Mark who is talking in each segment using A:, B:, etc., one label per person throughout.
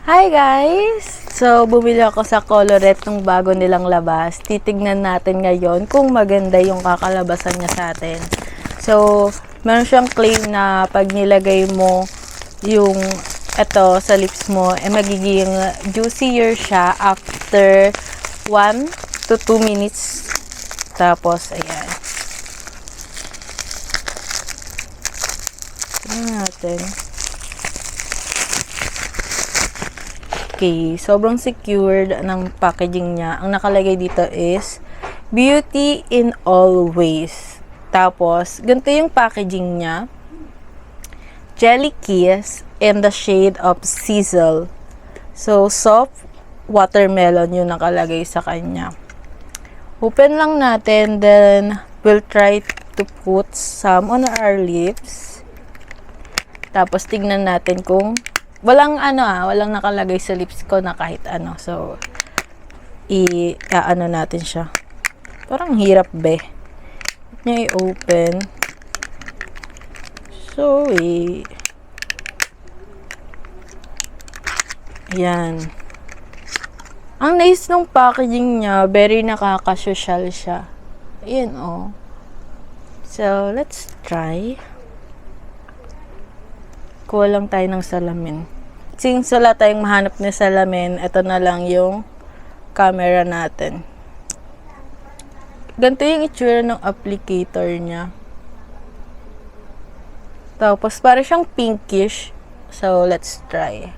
A: Hi guys! So, bumili ako sa Colorette nung bago nilang labas. Titignan natin ngayon kung maganda yung kakalabasan niya sa atin. So, meron siyang claim na pag nilagay mo yung ito sa lips mo, magiging juicier siya after 1 to 2 minutes. Tapos, ayan. Tignan natin. Okay, sobrang secured ng packaging niya. Ang nakalagay dito is beauty in all ways. Tapos, ganito yung packaging niya. Jelly Kiss in the shade of Sizzle. So, soft watermelon yung nakalagay sa kanya. Open lang natin, then we'll try to put some on our lips. Tapos, tignan natin kung walang nakalagay sa lips ko na kahit ano. So, i-ano natin siya. Parang hirap be. Niya i-open. So, ayan. Ang nice nung packaging niya, very nakaka-social siya. Ayan, oh. So, let's try. Kuha lang tayo ng salamin. Since wala tayong mahanap na salamin, ito na lang yung camera natin. Ganito yung itsura ng applicator niya. Tapos, para siyang pinkish. So, let's try.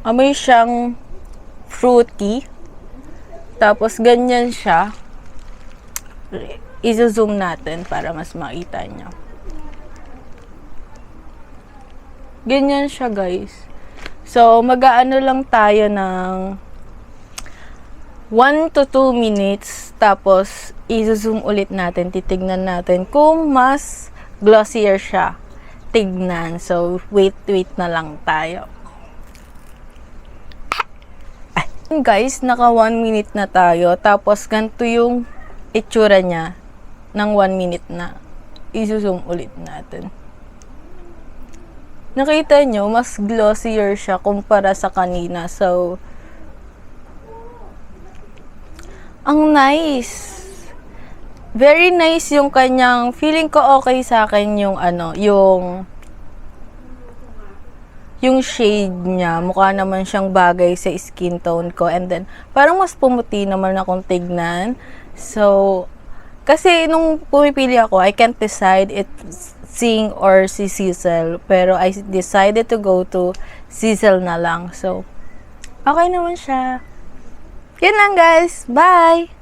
A: Amoy siyang fruity. Tapos, ganyan siya. I-zoom natin para mas makita niyo. Ganyan siya, guys. So, mag-aano lang tayo ng 1 to 2 minutes. Tapos, i-zoom ulit natin. Titignan natin kung mas glossier siya. Tignan. So, wait na lang tayo. Guys, naka 1 minute na tayo. Tapos, ganito yung itsura niya ng 1 minute na. I-zoom ulit natin. Nakita nyo, mas glossier siya kumpara sa kanina. So, ang nice. Very nice yung kanyang, feeling ko okay sa akin yung shade niya. Mukha naman siyang bagay sa skin tone ko. And then, parang mas pumuti naman akong tignan. So, kasi nung pumipili ako, I can't decide it's Sing or si Sizzle. Pero I decided to go to Sizzle na lang. So, okay naman siya. Yun lang guys. Bye!